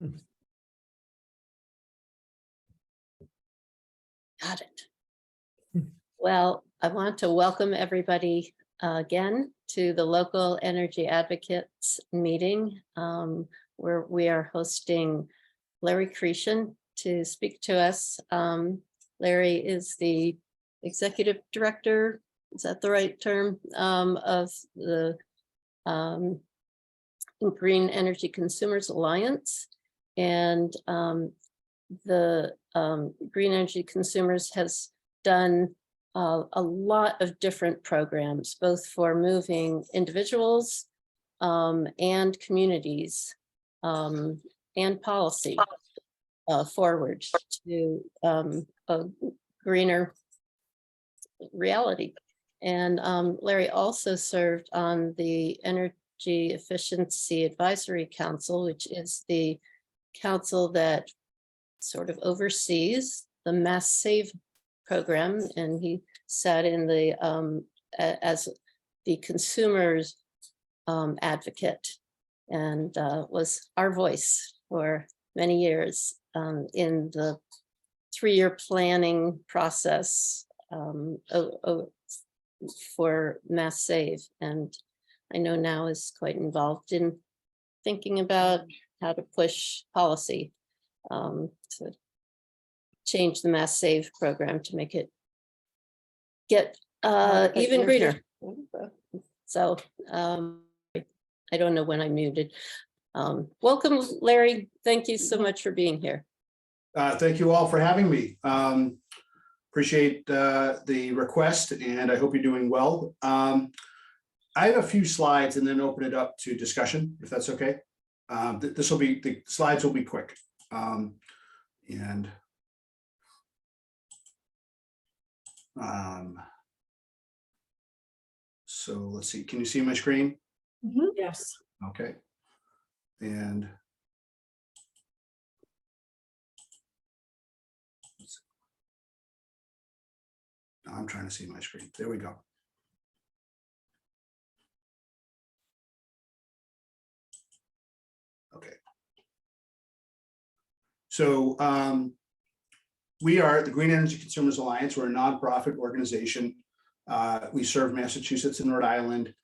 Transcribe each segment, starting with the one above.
Got it. Well, I want to welcome everybody again to the Local Energy Advocates meeting, where we are hosting Larry Chretien to speak to us. Larry is the executive director, is that the right term, of the Green Energy Consumers Alliance. And the Green Energy Consumers has done a lot of different programs, both for moving individuals and communities and policy forward to a greener reality. And Larry also served on the Energy Efficiency Advisory Council, which is the council that sort of oversees the Mass Save program, and he sat in the as the consumers advocate, and was our voice for many years in the 3-year planning process for Mass Save, and I know now is quite involved in thinking about how to push policy to change the Mass Save program to make it get even greener. So I don't know when I muted. Welcome, Larry. Thank you so much for being here. Thank you all for having me. Appreciate the request, and I hope you're doing well. I have a few slides and then open it up to discussion, if that's okay. The slides will be quick. So let's see, can you see my screen? Mm-hmm. Yes. Okay. And I'm trying to see my screen. There we go. Okay. So we are the Green Energy Consumers Alliance. We're a nonprofit organization. We serve Massachusetts and Rhode Island.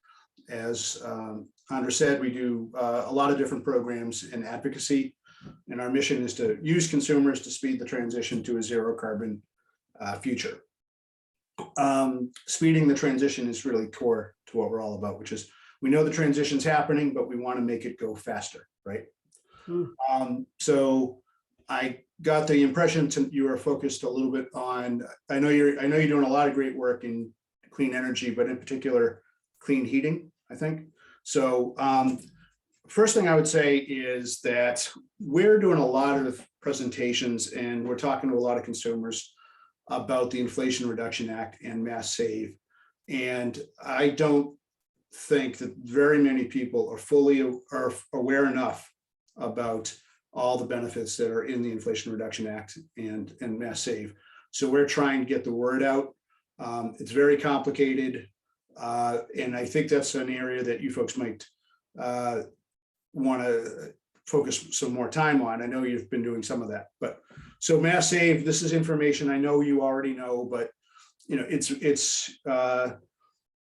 As Andra said, we do a lot of different programs in advocacy, and our mission is to use consumers to speed the transition to a zero carbon future. Speeding the transition is really core to what we're all about, which is we know the transition's happening, but we want to make it go faster, right? So I got the impression you are focused a little bit on, I know you're doing a lot of great work in clean energy, but in particular clean heating, I think. So first thing I would say is that we're doing a lot of presentations and we're talking to a lot of consumers about the Inflation Reduction Act and Mass Save. And I don't think that very many people are aware enough about all the benefits that are in the Inflation Reduction Act and Mass Save. So we're trying to get the word out. It's very complicated. And I think that's an area that you folks might want to focus some more time on. I know you've been doing some of that, but so Mass Save, this is information I know you already know, but it's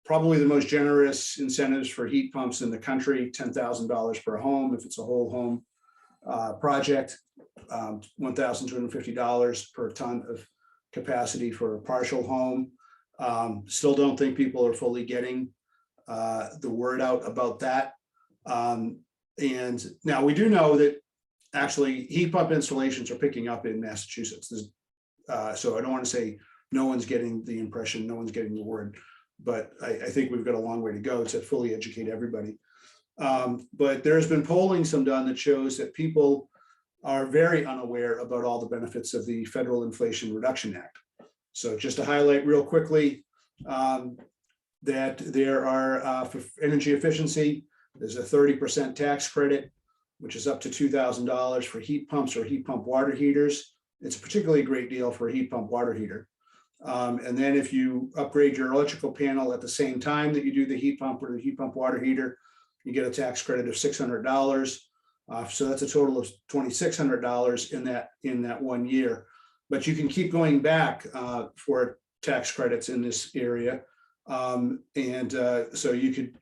probably the most generous incentives for heat pumps in the country, $10,000 per home if it's a whole home project, $1,250 per ton of capacity for a partial home. Still don't think people are fully getting the word out about that. And now we do know that actually heat pump installations are picking up in Massachusetts. So I don't want to say no one's getting the impression, no one's getting the word, but I think we've got a long way to go to fully educate everybody. But there's been polling some done that shows that people are very unaware about all the benefits of the Federal Inflation Reduction Act. So just to highlight real quickly, that there are for energy efficiency, there's a 30% tax credit, which is up to $2,000 for heat pumps or heat pump water heaters. It's a particularly great deal for a heat pump water heater. And then if you upgrade your electrical panel at the same time that you do the heat pump or the heat pump water heater, you get a tax credit of $600. So that's a total of $2,600 in that 1 year. But you can keep going back for tax credits in this area. So you could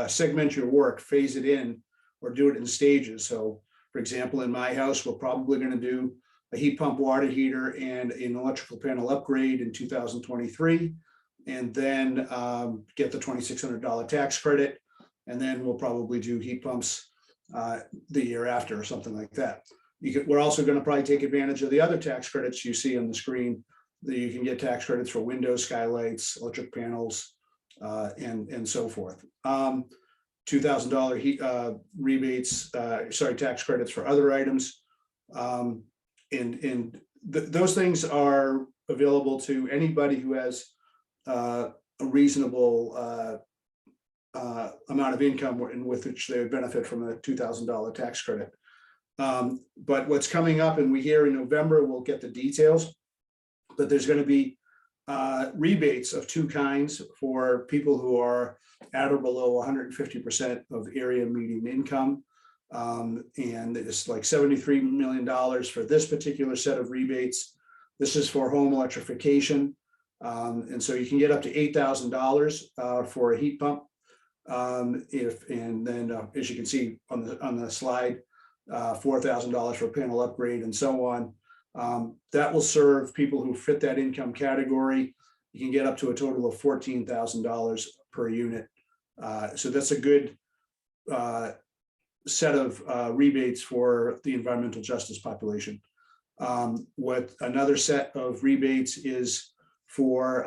segment your work, phase it in, or do it in stages. So for example, in my house, we're probably going to do a heat pump, water heater, and an electrical panel upgrade in 2023, and then get the $2,600 tax credit. And then we'll probably do heat pumps the year after or something like that. We're also going to probably take advantage of the other tax credits you see on the screen. That you can get tax credits for windows, skylights, electric panels, and so forth. $2,000 heat rebates, tax credits for other items. Those things are available to anybody who has a reasonable amount of income in with which they would benefit from a $2,000 tax credit. But what's coming up, and we hear in November, we'll get the details, but there's going to be rebates of two kinds for people who are at or below 150% of area median income. And it's like $73 million for this particular set of rebates. This is for home electrification. And so you can get up to $8,000 for a heat pump. And then as you can see on the slide, $4,000 for a panel upgrade and so on. That will serve people who fit that income category. You can get up to a total of $14,000 per unit. So that's a good set of rebates for the environmental justice population. What another set of rebates is for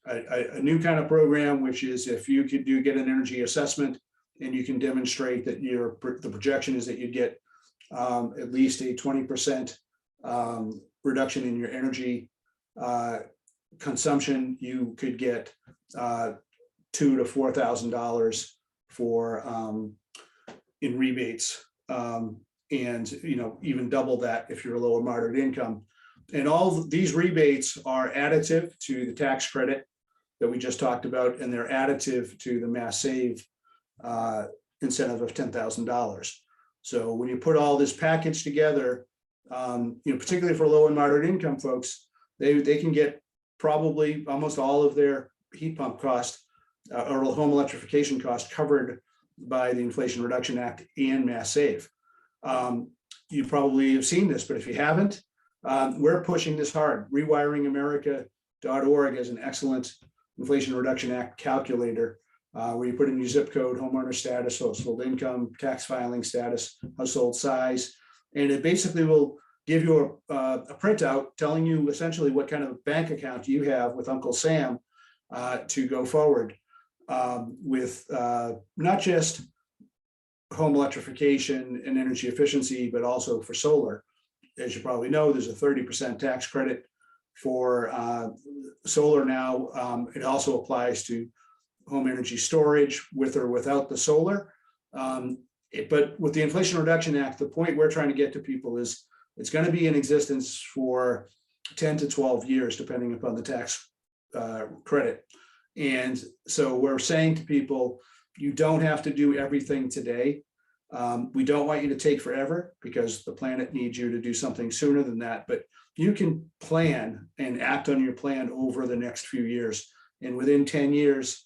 a new kind of program, which is if you could get an energy assessment and you can demonstrate that the projection is that you'd get at least a 20% reduction in your energy consumption, you could get $2,000 to $4,000 for in rebates, and even double that if you're a lower moderate income. And all these rebates are additive to the tax credit that we just talked about, and they're additive to the Mass Save incentive of $10,000. So when you put all this package together, particularly for low and moderate income folks, they can get probably almost all of their heat pump cost or home electrification cost covered by the Inflation Reduction Act and Mass Save. You probably have seen this, but if you haven't, we're pushing this hard. Rewiringamerica.org has an excellent Inflation Reduction Act calculator where you put in your zip code, homeowner status, household income, tax filing status, household size, and it basically will give you a printout telling you essentially what kind of bank account you have with Uncle Sam to go forward with not just home electrification and energy efficiency, but also for solar. As you probably know, there's a 30% tax credit for solar now. It also applies to home energy storage with or without the solar. But with the Inflation Reduction Act, the point we're trying to get to people is it's going to be in existence for 10 to 12 years, depending upon the tax credit. And so we're saying to people, you don't have to do everything today. We don't want you to take forever because the planet needs you to do something sooner than that. But you can plan and act on your plan over the next few years. And within 10 years,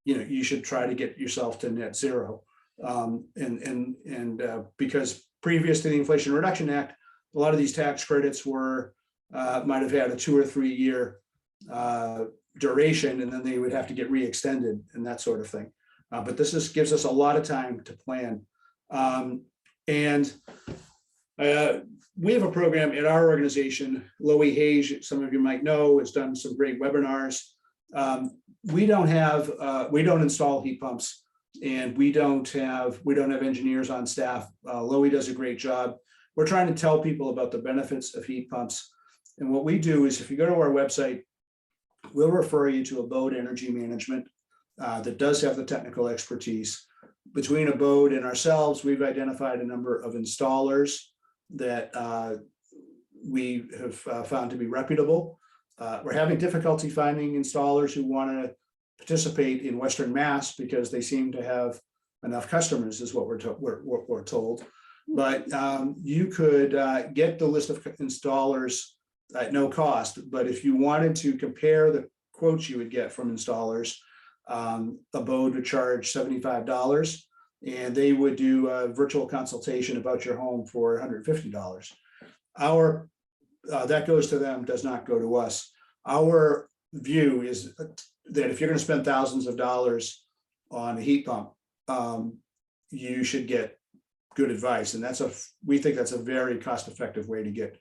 you should try to get yourself to net zero. Because previous to the Inflation Reduction Act, a lot of these tax credits were might have had a 2 or 3 year duration, and then they would have to get re-extended and that sort of thing. But this gives us a lot of time to plan. We have a program at our organization. Loie Hage, some of you might know, has done some great webinars. We don't install heat pumps, and we don't have engineers on staff. Loie does a great job. We're trying to tell people about the benefits of heat pumps. And what we do is if you go to our website, we'll refer you to Abode Energy Management that does have the technical expertise. Between Abode and ourselves, we've identified a number of installers that we have found to be reputable. We're having difficulty finding installers who want to participate in Western Mass because they seem to have enough customers, is what we're told. But you could get the list of installers at no cost. But if you wanted to compare the quotes you would get from installers, Abode would charge $75, and they would do a virtual consultation about your home for $150. Our that goes to them, does not go to us. Our view is that if you're going to spend thousands of dollars on a heat pump, you should get good advice, and we think that's a very cost-effective way to get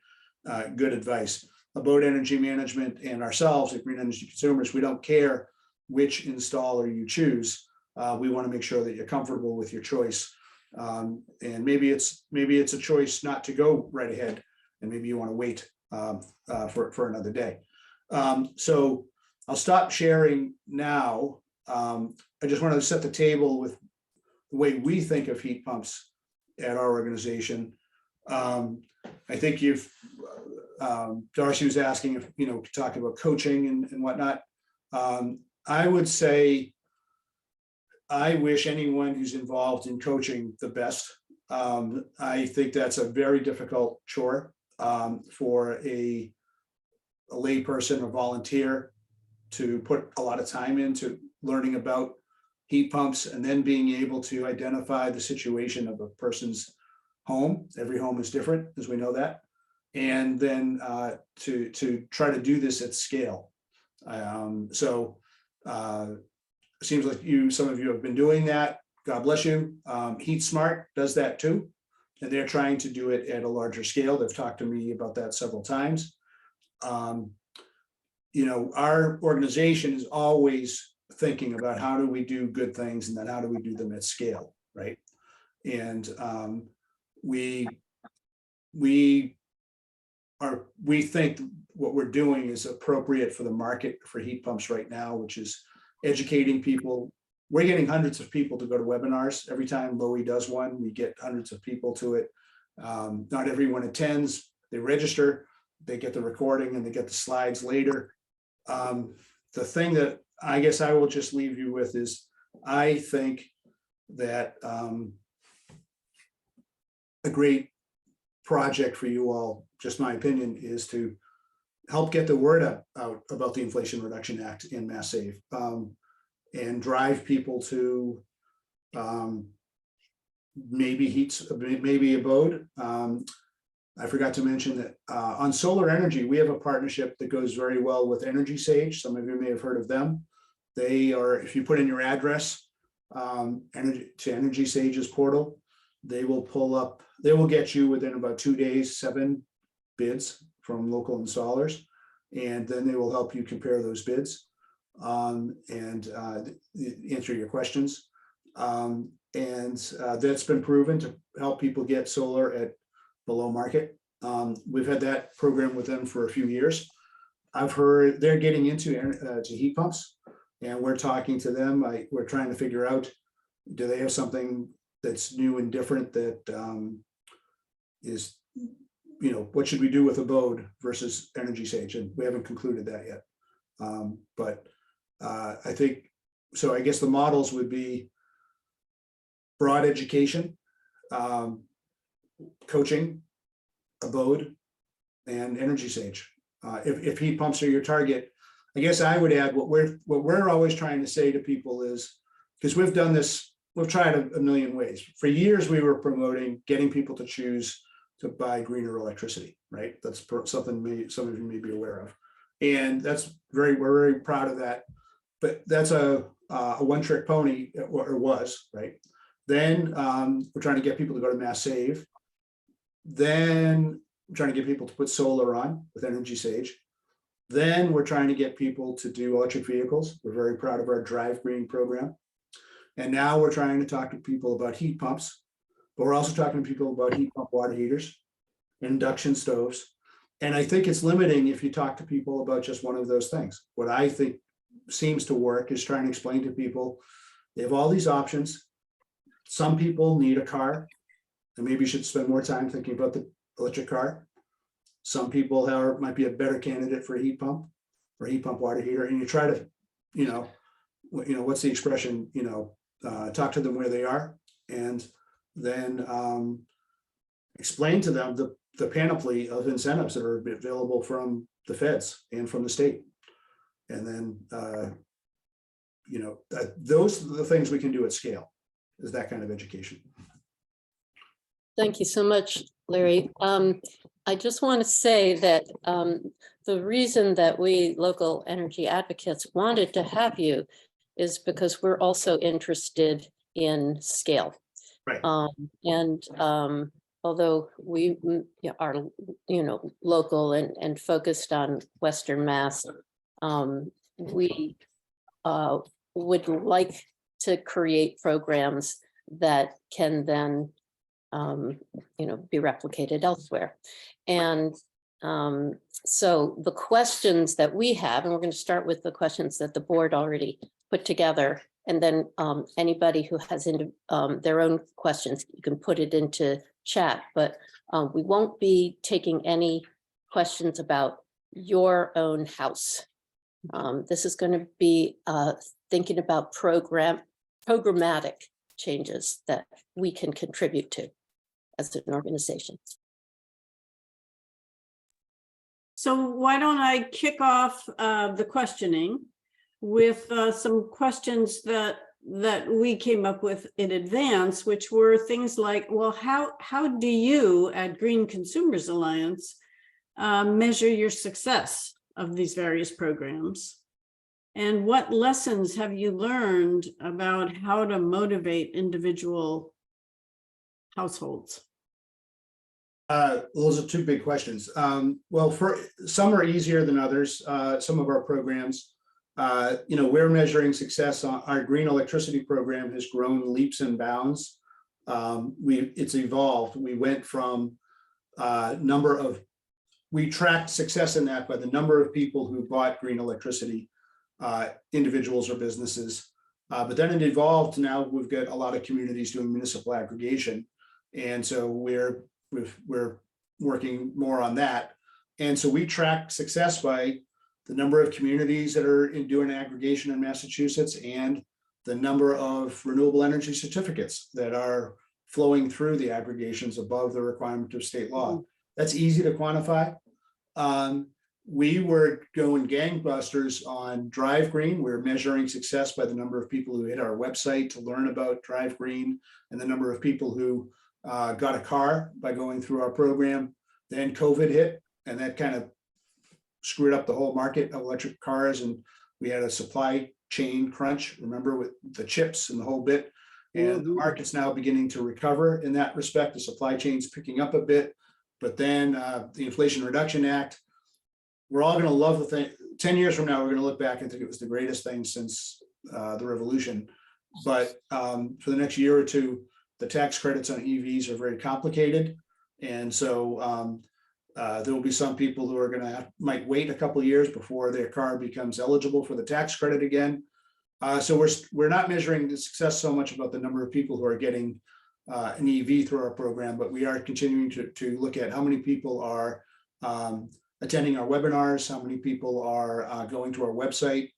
good advice. Abode Energy Management and ourselves at Green Energy Consumers, we don't care which installer you choose. We want to make sure that you're comfortable with your choice, and maybe it's a choice not to go right ahead, and maybe you want to wait for another day. So I'll stop sharing now. I just wanted to set the table with the way we think of heat pumps at our organization. I think Darcy was asking if, talking about coaching and whatnot. I would say I wish anyone who's involved in coaching the best. I think that's a very difficult chore for a layperson or volunteer to put a lot of time into learning about heat pumps and then being able to identify the situation of a person's home. Every home is different, as we know that. And then to try to do this at scale. It seems like some of you have been doing that. God bless you. Heat Smart does that too. And they're trying to do it at a larger scale. They've talked to me about that several times. Our organization is always thinking about how do we do good things, and then how do we do them at scale, right? And we think what we're doing is appropriate for the market for heat pumps right now, which is educating people. We're getting hundreds of people to go to webinars. Every time Lowy does one, we get hundreds of people to it. Not everyone attends. They register, they get the recording, and they get the slides later. The thing that I guess I will just leave you with is, I think that a great project for you all, just my opinion, is to help get the word out about the Inflation Reduction Act in Mass Save, and drive people to maybe Abode. I forgot to mention that on solar energy, we have a partnership that goes very well with Energy Sage. Some of you may have heard of them. They are, if you put in your address to Energy Sage's portal, they will get you within about 2 days 7 bids from local installers, and then they will help you compare those bids and answer your questions. And that's been proven to help people get solar at below market. We've had that program with them for a few years. I've heard they're getting into heat pumps, and we're talking to them. We're trying to figure out, do they have something that's new and different that is, what should we do with Abode versus Energy Sage? And we haven't concluded that yet. But I think, so I guess the models would be broad education, coaching, Abode, and Energy Sage. If heat pumps are your target, I guess I would add what we're always trying to say to people is, because we've done this, we've tried a million ways. For years, we were promoting getting people to choose to buy greener electricity, right? That's something some of you may be aware of. And we're very proud of that. But that's a one-trick pony, or was, right? Then we're trying to get people to go to Mass Save. Then we're trying to get people to put solar on with Energy Sage. Then we're trying to get people to do electric vehicles. We're very proud of our Drive Green program. And now we're trying to talk to people about heat pumps, but we're also talking to people about heat pump water heaters, induction stoves. And I think it's limiting if you talk to people about just one of those things. What I think seems to work is trying to explain to people, they have all these options. Some people need a car, and maybe you should spend more time thinking about the electric car. Some people might be a better candidate for a heat pump or heat pump water heater. And you try to, what's the expression, talk to them where they are, and then explain to them the panoply of incentives that are available from the feds and from the state. And then, those are the things we can do at scale, is that kind of education. Thank you so much, Larry. I just want to say that the reason that we local energy advocates wanted to have you is because we're also interested in scale. Right. Although we are, local and focused on Western Mass, we would like to create programs that can then, be replicated elsewhere. And so the questions that we have, and we're going to start with the questions that the board already put together, and then anybody who has their own questions, you can put it into chat, but we won't be taking any questions about your own house. This is going to be thinking about programmatic changes that we can contribute to as an organization. So why don't I kick off the questioning with some questions that we came up with in advance, which were things like, well, how do you at Green Consumers Alliance measure your success of these various programs? And what lessons have you learned about how to motivate individual households? Those are two big questions. Well, for some are easier than others. Some of our programs, we're measuring success on our green electricity program has grown leaps and bounds. It's evolved. We went from we tracked success in that by the number of people who bought green electricity, individuals or businesses. But then it evolved. Now we've got a lot of communities doing municipal aggregation. And so we're working more on that. And so we track success by the number of communities that are doing aggregation in Massachusetts and the number of renewable energy certificates that are flowing through the aggregations above the requirement of state law. That's easy to quantify. We were going gangbusters on Drive Green. We're measuring success by the number of people who hit our website to learn about Drive Green and the number of people who got a car by going through our program. Then COVID hit, and that kind of screwed up the whole market of electric cars, and we had a supply chain crunch, remember, with the chips and the whole bit. And the market's now beginning to recover in that respect. The supply chain's picking up a bit, but then the Inflation Reduction Act, we're all going to love the thing. 10 years from now, we're going to look back and think it was the greatest thing since the revolution. But for the next year or two, the tax credits on EVs are very complicated. And so there will be some people who are might wait a couple of years before their car becomes eligible for the tax credit again. So we're not measuring the success so much about the number of people who are getting an EV through our program, but we are continuing to look at how many people are attending our webinars, how many people are going to our website.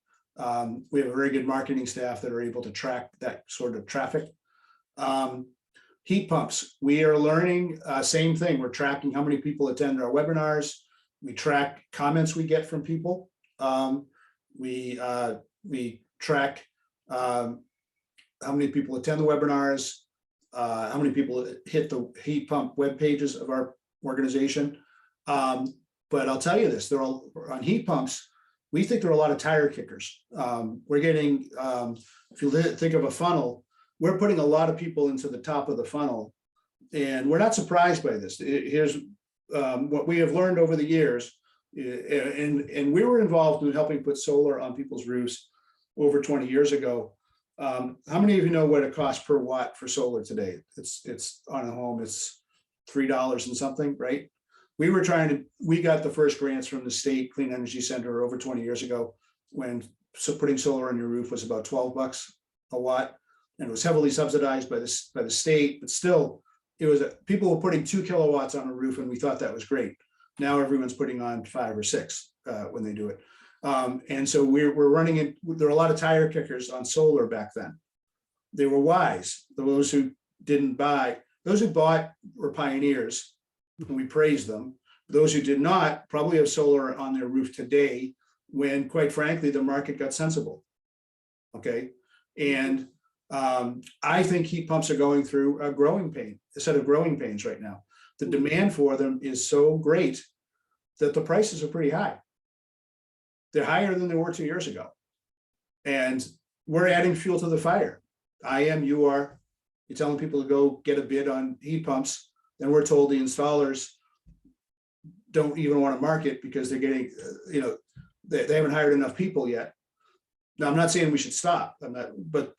We have a very good marketing staff that are able to track that sort of traffic. Heat pumps, we are learning, same thing. We're tracking how many people attend our webinars. We track comments we get from people. We track how many people attend the webinars, how many people hit the heat pump web pages of our organization. But I'll tell you this, they're all on heat pumps. We think there are a lot of tire kickers. We're getting, if you think of a funnel, we're putting a lot of people into the top of the funnel, and we're not surprised by this. Here's what we have learned over the years, and we were involved in helping put solar on people's roofs over 20 years ago. How many of you know what it costs per watt for solar today? It's on a home, it's $3 and something, right? We got the first grants from the state Clean Energy Center over 20 years ago when putting solar on your roof was about $12 a watt. And it was heavily subsidized by the state, but still, people were putting 2 kilowatts on a roof, and we thought that was great. Now everyone's putting on 5 or 6 when they do it, and so we're running it. There are a lot of tire kickers on solar back then, they were wise. Those who didn't buy, those who bought were pioneers, and we praise them. Those who did not probably have solar on their roof today, when quite frankly, the market got sensible. Okay, and I think heat pumps are going through a growing pain, a set of growing pains right now. The demand for them is so great that the prices are pretty high. They're higher than they were 2 years ago. And we're adding fuel to the fire. I am, you are. You're telling people to go get a bid on heat pumps. Then we're told the installers don't even want to market because they're getting, they haven't hired enough people yet. Now, I'm not saying we should stop. I'm not, but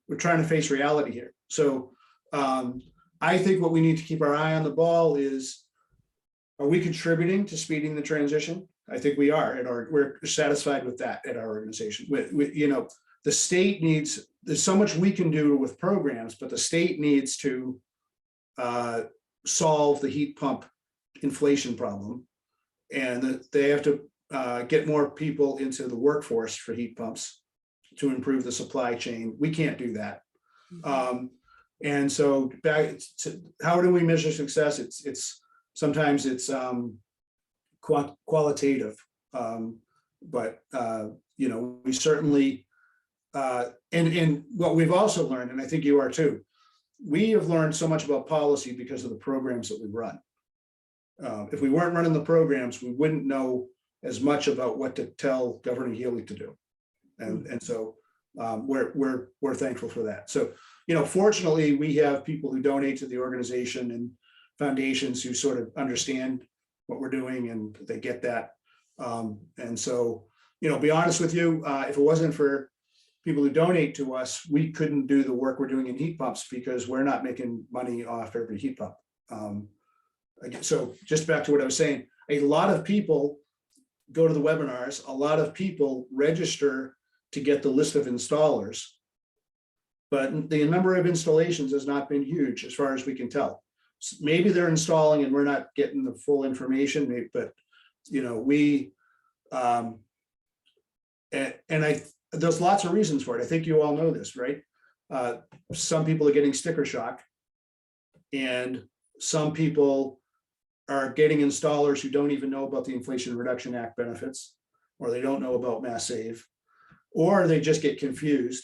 we're trying to face reality here. So I think what we need to keep our eye on the ball is, are we contributing to speeding the transition? I think we are, and we're satisfied with that at our organization. The state needs, there's so much we can do with programs, but the state needs to solve the heat pump inflation problem. And they have to get more people into the workforce for heat pumps to improve the supply chain. We can't do that. And so back to how do we measure success? It's sometimes it's qualitative, but we certainly and what we've also learned, and I think you are too, we have learned so much about policy because of the programs that we run. If we weren't running the programs, we wouldn't know as much about what to tell Governor Healy to do, and so we're thankful for that. So fortunately, we have people who donate to the organization and foundations who sort of understand what we're doing and they get that. And so, be honest with you, if it wasn't for people who donate to us, we couldn't do the work we're doing in heat pumps because we're not making money off every heat pump. So just back to what I was saying, a lot of people go to the webinars, a lot of people register to get the list of installers, but the number of installations has not been huge as far as we can tell. Maybe they're installing and we're not getting the full information, but there's lots of reasons for it. I think you all know this, right? Some people are getting sticker shock, and some people are getting installers who don't even know about the Inflation Reduction Act benefits, or they don't know about Mass Save, or they just get confused.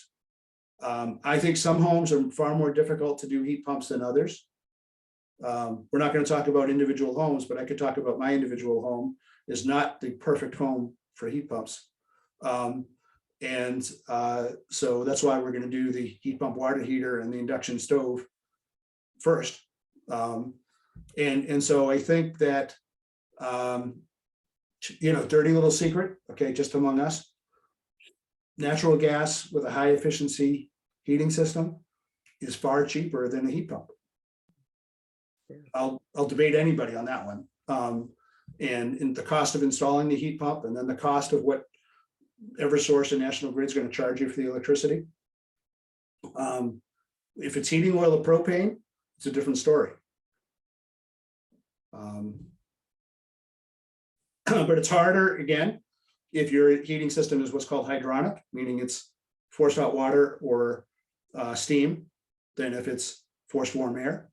I think some homes are far more difficult to do heat pumps than others. We're not going to talk about individual homes, but I could talk about my individual home is not the perfect home for heat pumps. So that's why we're going to do the heat pump water heater and the induction stove first. And so I think that, dirty little secret, okay, just among us, natural gas with a high efficiency heating system is far cheaper than a heat pump. I'll debate anybody on that one. And the cost of installing the heat pump, and then the cost of what Eversource and National Grid is going to charge you for the electricity. If it's heating oil or propane, it's a different story. But it's harder, again, if your heating system is what's called hydronic, meaning it's forced hot water or steam, than if it's forced warm air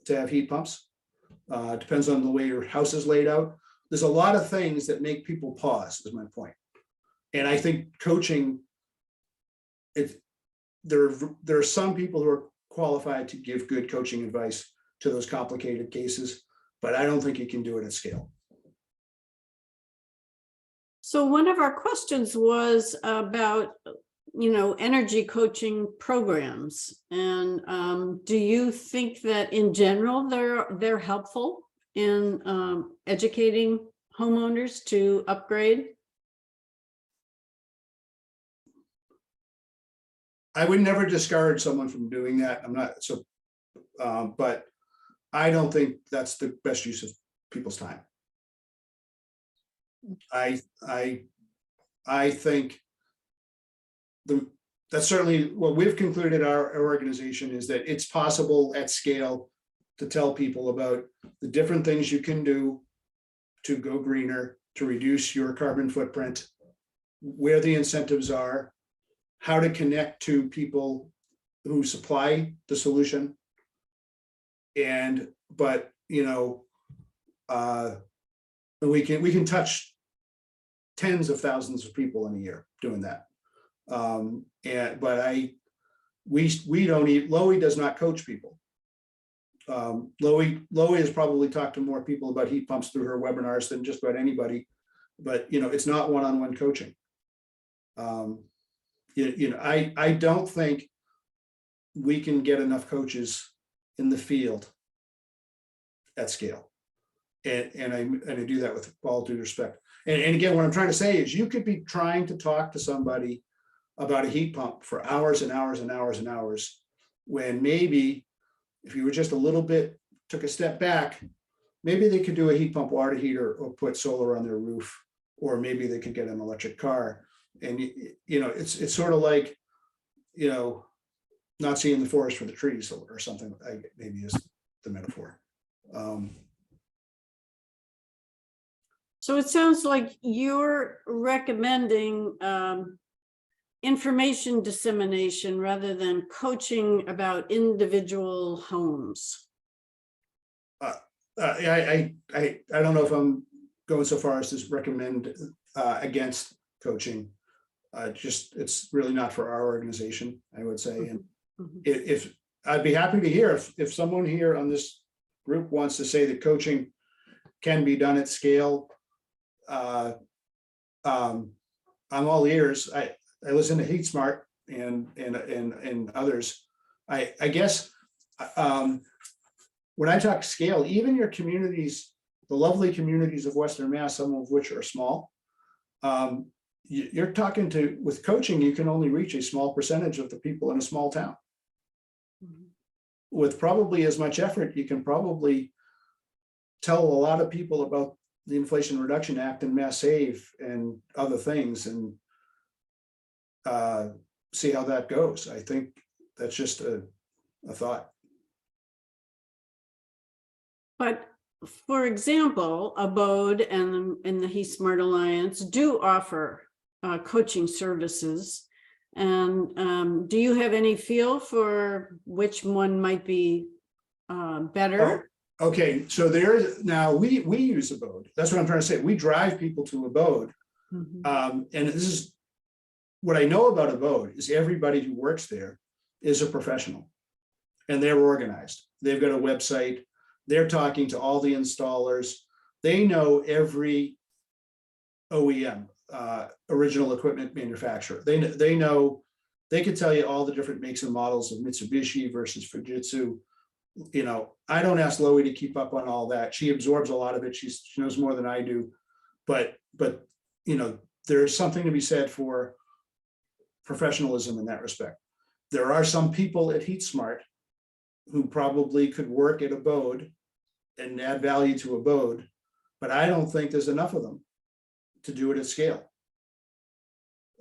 to have heat pumps. Depends on the way your house is laid out. There's a lot of things that make people pause, is my point. And I think coaching, there are some people who are qualified to give good coaching advice to those complicated cases, but I don't think you can do it at scale. So one of our questions was about, energy coaching programs. And do you think that in general, they're helpful in educating homeowners to upgrade? I would never discourage someone from doing that. I'm not so, but I don't think that's the best use of people's time. I think that's certainly what we've concluded our organization is that it's possible at scale to tell people about the different things you can do to go greener, to reduce your carbon footprint, where the incentives are, how to connect to people who supply the solution. But we can touch tens of thousands of people in a year doing that. We don't eat, Lowy does not coach people. Lowy has probably talked to more people about heat pumps through her webinars than just about anybody, but it's not one-on-one coaching. I don't think we can get enough coaches in the field at scale. And I do that with all due respect. And again, what I'm trying to say is you could be trying to talk to somebody about a heat pump for hours and hours and hours and hours, when maybe if you were just a little bit, took a step back, maybe they could do a heat pump water heater or put solar on their roof, or maybe they could get an electric car. And it's sort of like, not seeing the forest for the trees or something, maybe is the metaphor. So it sounds like you're recommending information dissemination rather than coaching about individual homes. I don't know if I'm going so far as to recommend against coaching. It's really not for our organization, I would say. And if I'd be happy to hear if someone here on this group wants to say that coaching can be done at scale. I'm all ears. I listen to Heat Smart and others. I guess when I talk scale, even your communities, the lovely communities of Western Mass, some of which are small, you're talking to, with coaching, you can only reach a small percentage of the people in a small town. With probably as much effort, you can probably tell a lot of people about the Inflation Reduction Act and Mass Save and other things, and see how that goes. I think that's just a thought. But for example, Abode and the Heat Smart Alliance do offer coaching services. And do you have any feel for which one might be better? Oh, okay, so there is, now we use Abode. That's what I'm trying to say. We drive people to Abode. And this is what I know about Abode is everybody who works there is a professional and they're organized. They've got a website. They're talking to all the installers. They know every OEM, original equipment manufacturer. They know, they could tell you all the different makes and models of Mitsubishi versus Fujitsu. I don't ask Lowy to keep up on all that. She absorbs a lot of it. She knows more than I do, but there's something to be said for professionalism in that respect. There are some people at Heat Smart who probably could work at Abode and add value to Abode, but I don't think there's enough of them to do it at scale.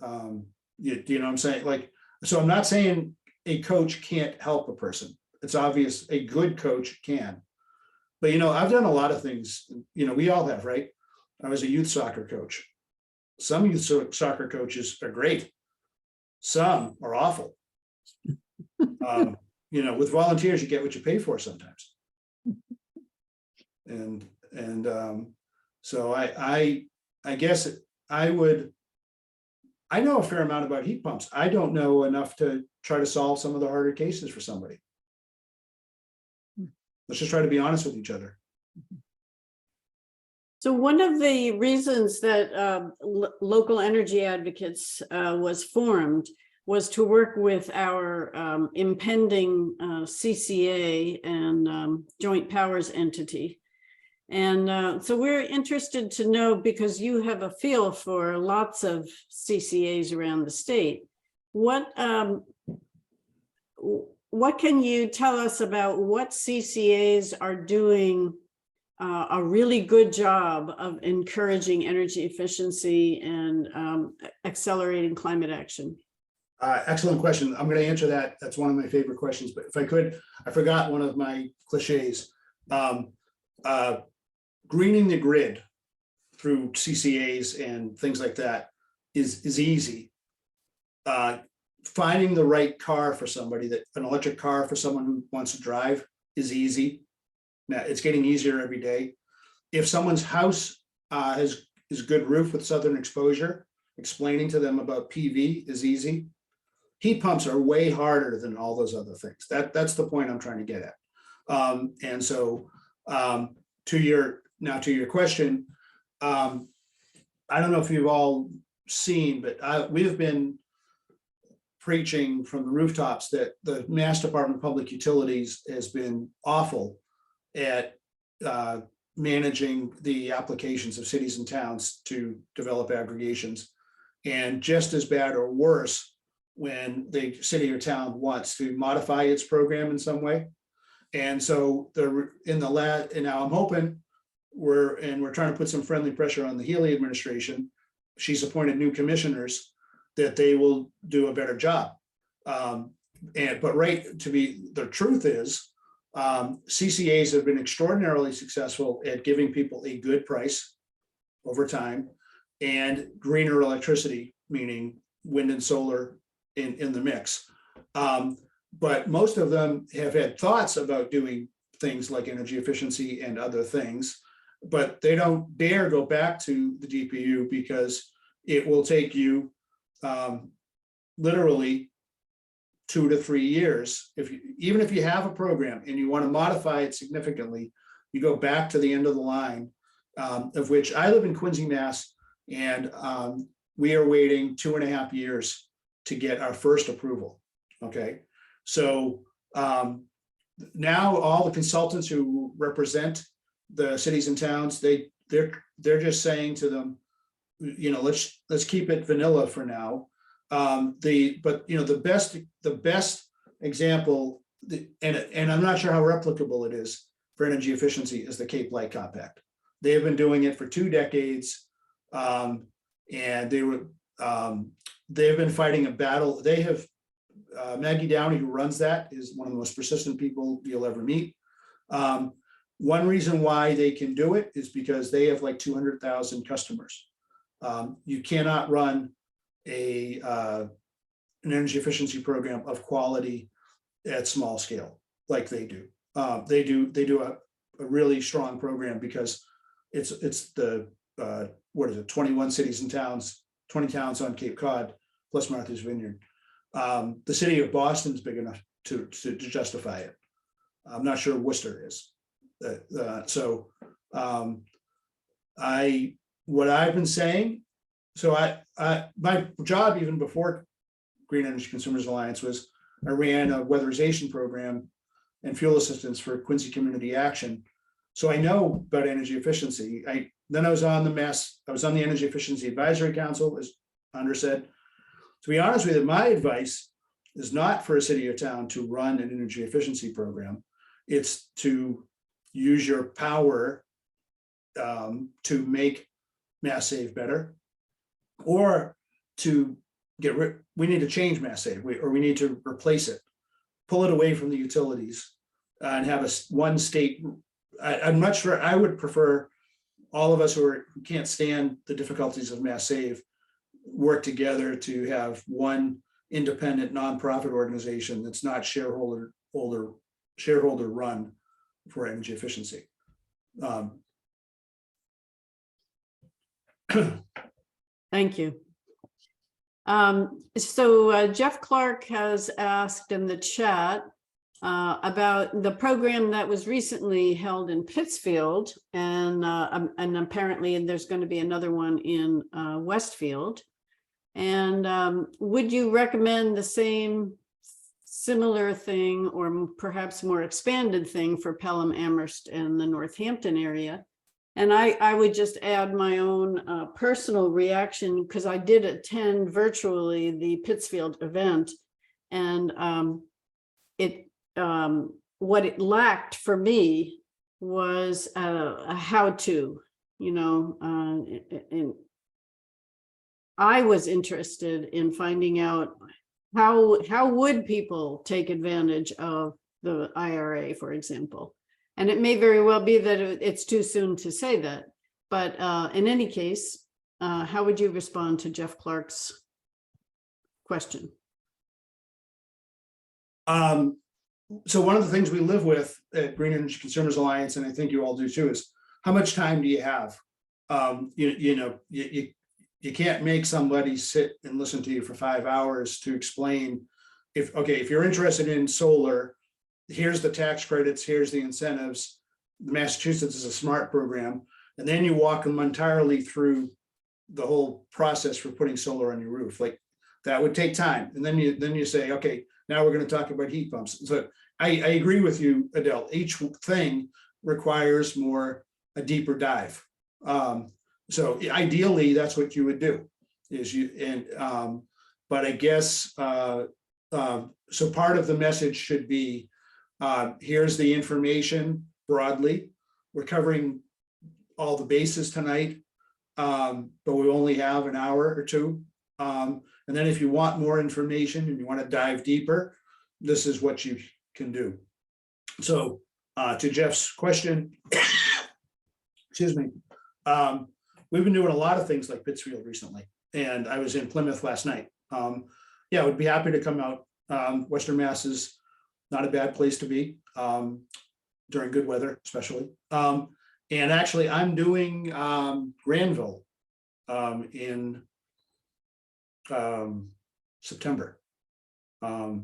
You know what I'm saying? Like, so I'm not saying a coach can't help a person. It's obvious a good coach can, but I've done a lot of things, we all have, right? I was a youth soccer coach. Some youth soccer coaches are great. Some are awful. With volunteers, you get what you pay for sometimes. So I guess I know a fair amount about heat pumps. I don't know enough to try to solve some of the harder cases for somebody. Let's just try to be honest with each other. So one of the reasons that Local Energy Advocates was formed was to work with our impending CCA and Joint Powers entity. And so we're interested to know, because you have a feel for lots of CCAs around the state, what can you tell us about what CCAs are doing a really good job of encouraging energy efficiency and accelerating climate action? Excellent question. I'm going to answer that. That's one of my favorite questions, but if I could, I forgot one of my cliches. Greening the grid through CCAs and things like that is easy. finding the right car for somebody, that an electric car for someone who wants to drive is easy. Now, it's getting easier every day. If someone's house is good roof with southern exposure, explaining to them about PV is easy. Heat pumps are way harder than all those other things. That's the point I'm trying to get at. And so to your question, I don't know if you've all seen, but we have been preaching from the rooftops that the Mass Department of Public Utilities has been awful at managing the applications of cities and towns to develop aggregations, and just as bad or worse when the city or town wants to modify its program in some way. And so now I'm hoping we're trying to put some friendly pressure on the Healy administration. She's appointed new commissioners that they will do a better job. But the truth is, CCAs have been extraordinarily successful at giving people a good price over time and greener electricity, meaning wind and solar in the mix. But most of them have had thoughts about doing things like energy efficiency and other things, but they don't dare go back to the DPU because it will take you literally 2 to 3 years. Even if you have a program and you want to modify it significantly, you go back to the end of the line, of which I live in Quincy, Mass, and we are waiting 2.5 years to get our first approval. Okay, so now all the consultants who represent the cities and towns, they're just saying to them, let's keep it vanilla for now. The best example, and I'm not sure how replicable it is for energy efficiency, is the Cape Light Compact. They have been doing it for 2 decades, and they've been fighting a battle. They have Maggie Downey, who runs that, is one of the most persistent people you'll ever meet. One reason why they can do it is because they have like 200,000 customers. You cannot run an energy efficiency program of quality at small scale like they do. They do a really strong program because it's the 21 cities and towns, 20 towns on Cape Cod plus Martha's Vineyard. The city of Boston is big enough to justify it. I'm not sure Worcester is. What I've been saying, my job even before Green Energy Consumers Alliance was I ran a weatherization program and fuel assistance for Quincy Community Action. So I know about energy efficiency. I was on the Energy Efficiency Advisory Council, as Andra said. To be honest with you, my advice is not for a city or town to run an energy efficiency program. It's to use your power to make Mass Save better, or to we need to change Mass Save, or we need to replace it, pull it away from the utilities, and have one state. I'm not sure. I would prefer all of us who can't stand the difficulties of Mass Save work together to have one independent nonprofit organization that's not shareholder run for energy efficiency. Thank you. So Jeff Clark has asked in the chat about the program that was recently held in Pittsfield, and apparently there's going to be another one in Westfield. And would you recommend the similar thing, or perhaps more expanded thing, for Pelham, Amherst, and the Northampton area? And I would just add my own personal reaction, because I did attend virtually the Pittsfield event, and what it lacked for me was a how-to, and I was interested in finding out how would people take advantage of the IRA, for example. And it may very well be that it's too soon to say that, but in any case, how would you respond to Jeff Clark's question? So one of the things we live with at Green Energy Consumers Alliance, and I think you all do too, is how much time do you have? You can't make somebody sit and listen to you for 5 hours to explain if you're interested in solar, here's the tax credits, here's the incentives. Massachusetts is a SMART program, and then you walk them entirely through the whole process for putting solar on your roof. Like that would take time. And then you say, okay, now we're going to talk about heat pumps. So I agree with you, Adele. Each thing requires a deeper dive. So ideally, that's what you would do. But I guess so. Part of the message should be, here's the information broadly. We're covering all the bases tonight, but we only have an hour or two. And then if you want more information and you want to dive deeper, this is what you can do. So to Jeff's question, excuse me, we've been doing a lot of things like Pittsfield recently, and I was in Plymouth last night. Yeah, I would be happy to come out. Western Mass is not a bad place to be during good weather, especially. And actually, I'm doing Granville in September at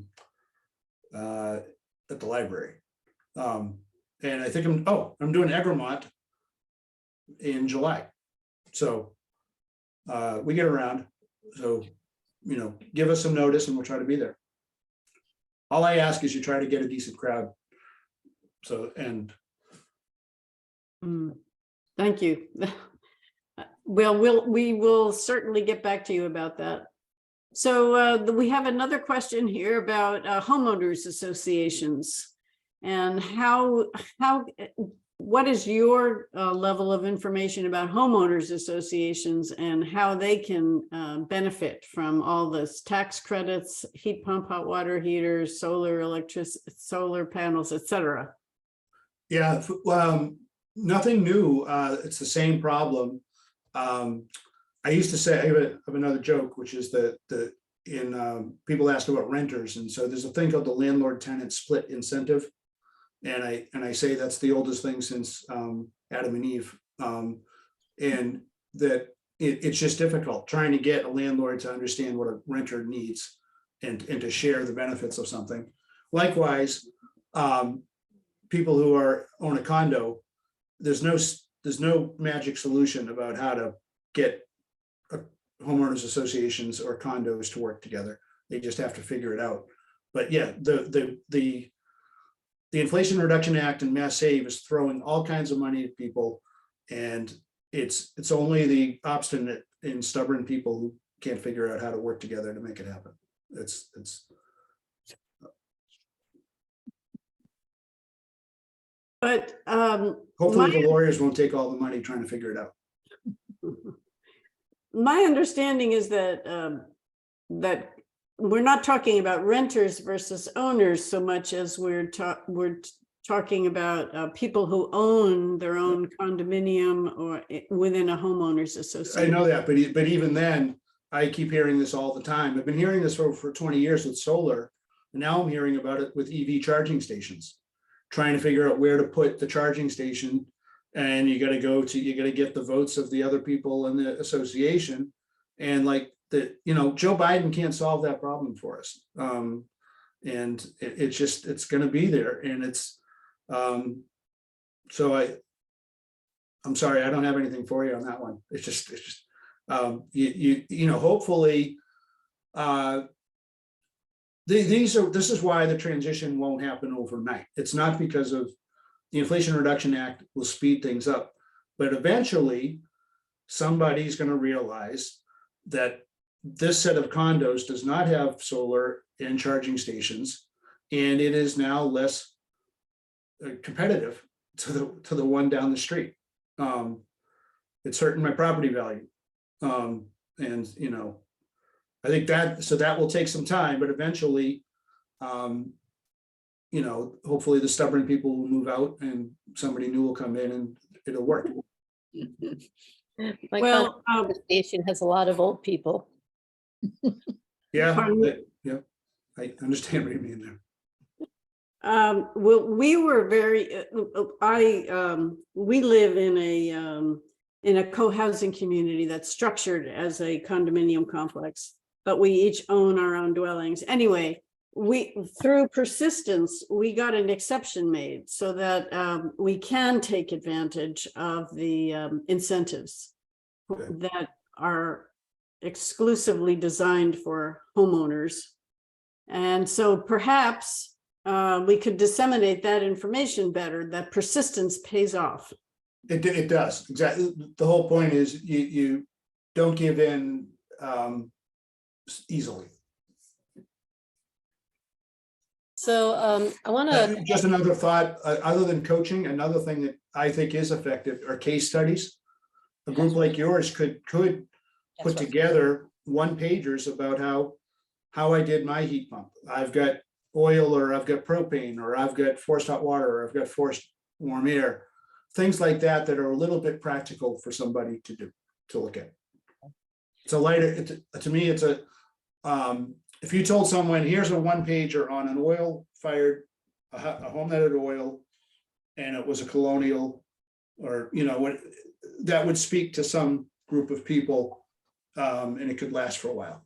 the library. And I think I'm doing Egremont in July. So we get around. So, give us some notice and we'll try to be there. All I ask is you try to get a decent crowd. So, and thank you. Well, we will certainly get back to you about that. So we have another question here about homeowners associations and what is your level of information about homeowners associations and how they can benefit from all this tax credits, heat pump, hot water heaters, solar, electricity, solar panels, etc. Yeah, nothing new. It's the same problem. I used to say, I have another joke, which is that people ask about renters. And so there's a thing called the landlord tenant split incentive. And I say that's the oldest thing since Adam and Eve. And that it's just difficult trying to get a landlord to understand what a renter needs and to share the benefits of something. Likewise, people who own a condo, there's no magic solution about how to get homeowners associations or condos to work together. They just have to figure it out. But yeah, the Inflation Reduction Act and Mass Save is throwing all kinds of money at people, and it's only the obstinate and stubborn people who can't figure out how to work together to make it happen. It's But hopefully the lawyers won't take all the money trying to figure it out. my understanding is that that we're not talking about renters versus owners so much as we're talking about people who own their own condominium or within a homeowners association. I know that, but even then, I keep hearing this all the time. I've been hearing this for 20 years with solar, and now I'm hearing about it with EV charging stations, trying to figure out where to put the charging station. And you got to get the votes of the other people in the association. And Joe Biden can't solve that problem for us. And it's going to be there. And it's, so I'm sorry, I don't have anything for you on that one. It's just hopefully, this is why the transition won't happen overnight. It's not because of the Inflation Reduction Act will speed things up, but eventually somebody's going to realize that this set of condos does not have solar and charging stations, and it is now less competitive to the one down the street. It's hurting my property value, and I think that will take some time, but eventually, hopefully the stubborn people will move out and somebody new will come in and it'll work. My Well, association has a lot of old people. Yeah, Pardon? yeah, I understand what you mean there. Well, we were very, we live in a co-housing community that's structured as a condominium complex, but we each own our own dwellings. Anyway, through persistence, we got an exception made so that we can take advantage of the incentives Good. that are exclusively designed for homeowners. And so perhaps we could disseminate that information better, that persistence pays off. It does, exactly. The whole point is you don't give in easily. So I want to, Just another thought, other than coaching, another thing that I think is effective are case studies. A group like yours could put together one pagers about how I did my heat pump. I've got oil, or I've got propane, or I've got forced hot water, or I've got forced warm air. Things like that that are a little bit practical for somebody to look at. It's a lighter, to me, it's a, if you told someone, here's a one pager on an oil fired, a home that had oil, and it was a colonial, or, you know, what, that would speak to some group of people, and it could last for a while.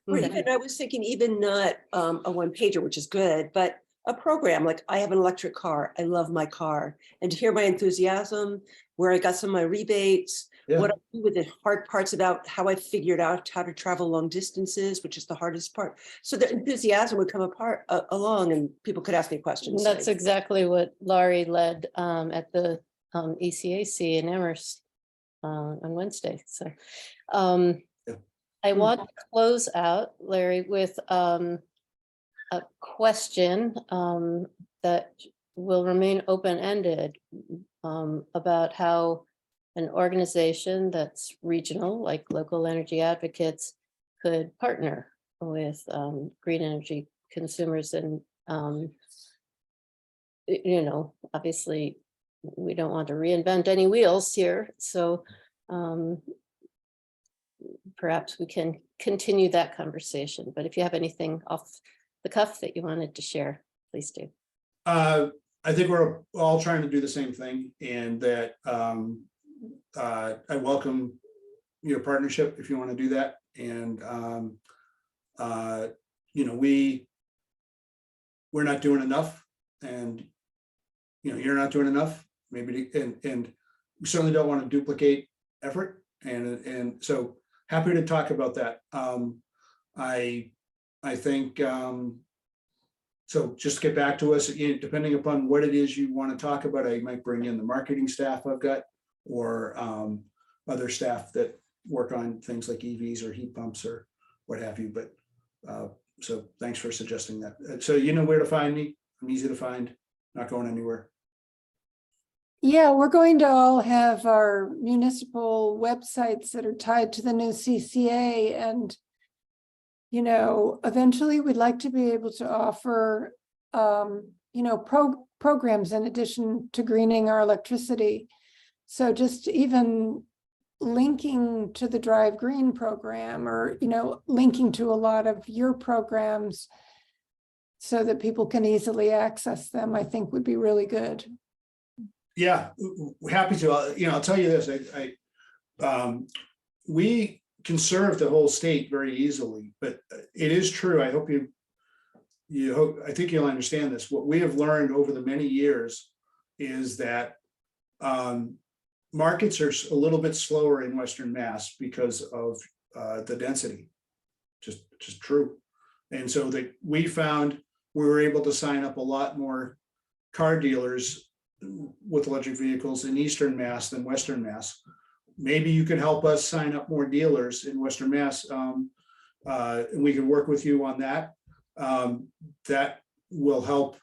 Or even, I was thinking even not a one pager, which is good, but a program, like I have an electric car, I love my car, and to hear my enthusiasm, where I got some of my rebates, Yeah. what I do with the hard parts about how I figured out how to travel long distances, which is the hardest part. So the enthusiasm would come along and people could ask me questions. that's exactly what Laurie led at the ECAC in Amherst on Wednesday. So I want to close out, Larry, with a question that will remain open-ended about how an organization that's regional, like Local Energy Advocates, could partner with green energy consumers. And, you know, obviously, we don't want to reinvent any wheels here. So perhaps we can continue that conversation. But if you have anything off the cuff that you wanted to share, please do. I think we're all trying to do the same thing, and that I welcome your partnership if you want to do that. And you know, we're not doing enough, and you know, you're not doing enough, maybe, and we certainly don't want to duplicate effort. And so happy to talk about that. I think so just get back to us, depending upon what it is you want to talk about. I might bring in the marketing staff I've got, or other staff that work on things like EVs or heat pumps or what have you. But so thanks for suggesting that. So you know where to find me. I'm easy to find, not going anywhere. Yeah, we're going to all have our municipal websites that are tied to the new CCA, and you know, eventually we'd like to be able to offer, you know, programs in addition to greening our electricity. So just even linking to the Drive Green program, or, you know, linking to a lot of your programs so that people can easily access them, I think would be really good. Yeah, happy to. You know, I'll tell you this, we can serve the whole state very easily, but it is true. I hope I think you'll understand this. What we have learned over the many years is that markets are a little bit slower in Western Mass because of the density, just true. And so that we found we were able to sign up a lot more car dealers with electric vehicles in Eastern Mass than Western Mass. Maybe you could help us sign up more dealers in Western Mass, and we can work with you on that. That will help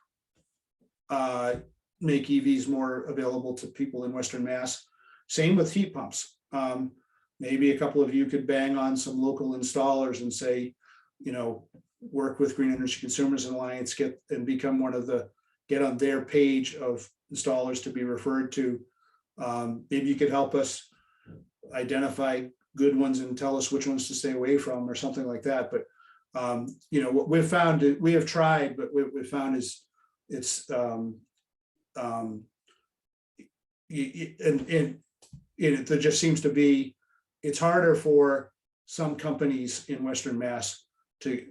make EVs more available to people in Western Mass. Same with heat pumps. Maybe a couple of you could bang on some local installers and say, you know, work with Green Energy Consumers Alliance, get on their page of installers to be referred to. Maybe you could help us identify good ones and tell us which ones to stay away from, or something like that. But you know, what we've found, we have tried, but what we've found is It's there just seems to be, it's harder for some companies in Western Mass to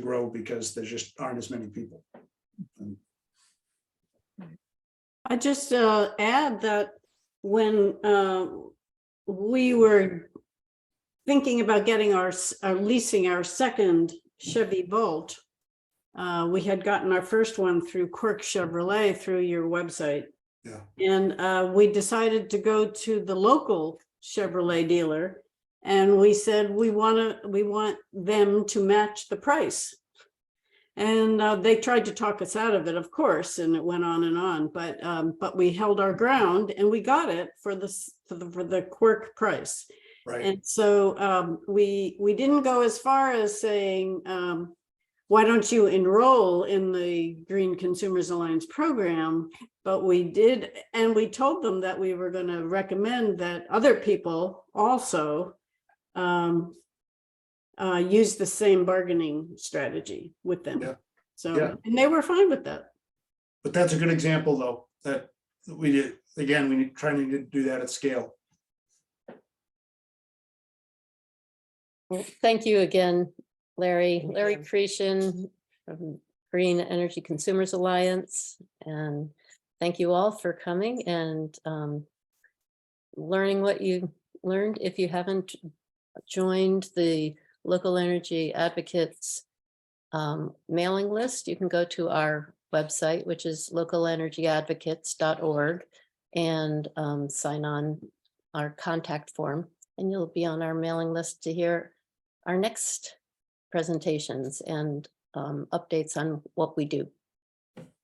grow because there just aren't as many people. I just add that when we were thinking about getting our leasing our second Chevy Volt, we had gotten our first one through Quirk Chevrolet through your website. Yeah. And we decided to go to the local Chevrolet dealer, and we said we want them to match the price. And they tried to talk us out of it, of course, and it went on, but we held our ground and we got it for the Quirk price. Right. And so we didn't go as far as saying, why don't you enroll in the Green Consumers Alliance program? But we did, and we told them that we were going to recommend that other people also use the same bargaining strategy with them. Yeah. So, Yeah. and they were fine with that. But that's a good example, though, that we did, again, we need trying to do that at scale. Well, thank you again, Larry. Thank Larry you. Chretien from Green Energy Consumers Alliance. And thank you all for coming and learning what you learned. If you haven't joined the Local Energy Advocates mailing list, you can go to our website, which is localenergyadvocates.org, and sign on our contact form, and you'll be on our mailing list to hear our next presentations and updates on what we do.